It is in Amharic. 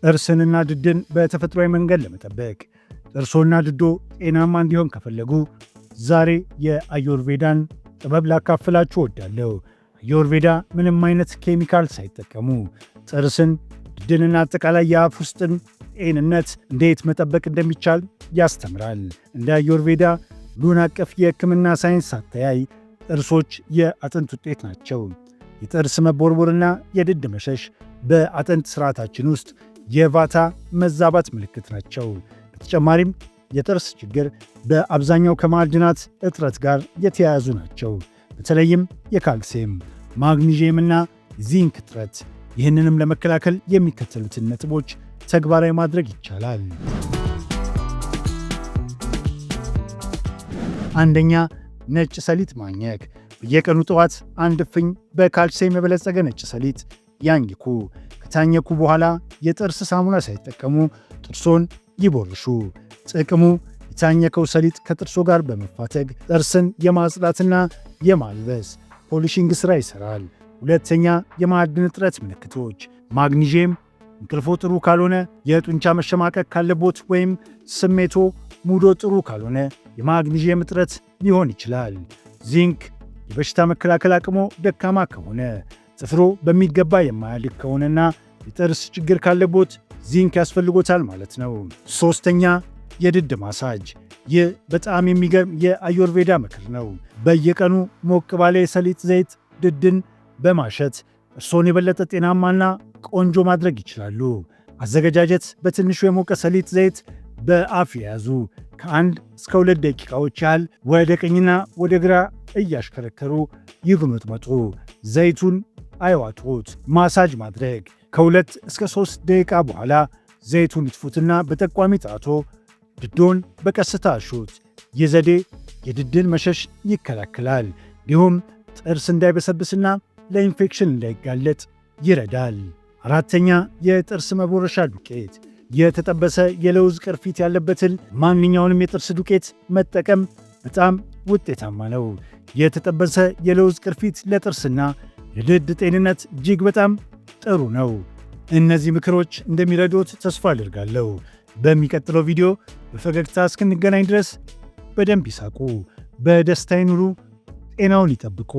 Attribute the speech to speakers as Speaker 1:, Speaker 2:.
Speaker 1: ጥርስንና ድድን በተፈጥሯዊ መንገድ ለመጠበቅ ጥርሶና ድዶ ጤናማ እንዲሆን ከፈለጉ ዛሬ የአዩርቬዳን ጥበብ ላካፍላችሁ እወዳለሁ። አዩርቬዳ ምንም አይነት ኬሚካል ሳይጠቀሙ ጥርስን፣ ድድንና አጠቃላይ የአፍ ውስጥን ጤንነት እንዴት መጠበቅ እንደሚቻል ያስተምራል። እንደ አዩርቬዳ ሁሉን አቀፍ የሕክምና ሳይንስ አተያይ ጥርሶች የአጥንት ውጤት ናቸው። የጥርስ መቦርቦርና የድድ መሸሽ በአጥንት ስርዓታችን ውስጥ የቫታ መዛባት ምልክት ናቸው። በተጨማሪም የጥርስ ችግር በአብዛኛው ከማዕድናት እጥረት ጋር የተያያዙ ናቸው። በተለይም የካልሲየም፣ ማግኒዥየምና ዚንክ እጥረት። ይህንንም ለመከላከል የሚከተሉትን ነጥቦች ተግባራዊ ማድረግ ይቻላል። አንደኛ፣ ነጭ ሰሊጥ ማኘክ። በየቀኑ ጠዋት አንድ እፍኝ በካልሲየም የበለጸገ ነጭ ሰሊጥ ያኝኩ። ከታኘኩ በኋላ የጥርስ ሳሙና ሳይጠቀሙ ጥርሶን ይቦርሹ። ጥቅሙ የታኘከው ሰሊጥ ከጥርሶ ጋር በመፋተግ ጥርስን የማጽዳትና የማልበስ ፖሊሽንግ ሥራ ይሠራል። ሁለተኛ፣ የማዕድን እጥረት ምልክቶች። ማግኒዥየም እንቅልፎ ጥሩ ካልሆነ፣ የጡንቻ መሸማቀቅ ካለቦት ወይም ስሜቶ ሙዶ ጥሩ ካልሆነ የማግኒዥየም እጥረት ሊሆን ይችላል። ዚንክ የበሽታ መከላከል አቅሞ ደካማ ከሆነ፣ ጥፍሮ በሚገባ የማያድግ ከሆነና የጥርስ ችግር ካለቦት ዚንክ ያስፈልጎታል ማለት ነው። ሶስተኛ፣ የድድ ማሳጅ። ይህ በጣም የሚገርም የአዩርቬዳ ምክር ነው። በየቀኑ ሞቅ ባለ የሰሊጥ ዘይት ድድን በማሸት እርሶን የበለጠ ጤናማና ቆንጆ ማድረግ ይችላሉ። አዘገጃጀት፣ በትንሹ የሞቀ ሰሊጥ ዘይት በአፍ የያዙ ከ1 እስከ 2 ደቂቃዎች ያህል ወደ ቀኝና ወደ ግራ እያሽከረከሩ ይጉመጥመጡ። ዘይቱን አይዋጡት። ማሳጅ ማድረግ ከ2 እስከ 3 ደቂቃ በኋላ ዘይቱን ይጥፉትና በጠቋሚ ጣቶ ድዶን በቀስታ አሹት። ይህ ዘዴ የድድን መሸሽ ይከላከላል፣ እንዲሁም ጥርስ እንዳይበሰብስና ለኢንፌክሽን እንዳይጋለጥ ይረዳል። አራተኛ፣ የጥርስ መቦረሻ ዱቄት። የተጠበሰ የለውዝ ቅርፊት ያለበትን ማንኛውንም የጥርስ ዱቄት መጠቀም በጣም ውጤታማ ነው። የተጠበሰ የለውዝ ቅርፊት ለጥርስና ለድድ ጤንነት እጅግ በጣም ጥሩ ነው። እነዚህ ምክሮች እንደሚረዱት ተስፋ አድርጋለሁ። በሚቀጥለው ቪዲዮ በፈገግታ እስክንገናኝ ድረስ በደንብ ይሳቁ፣ በደስታ ይኑሩ፣ ጤናውን ይጠብቁ።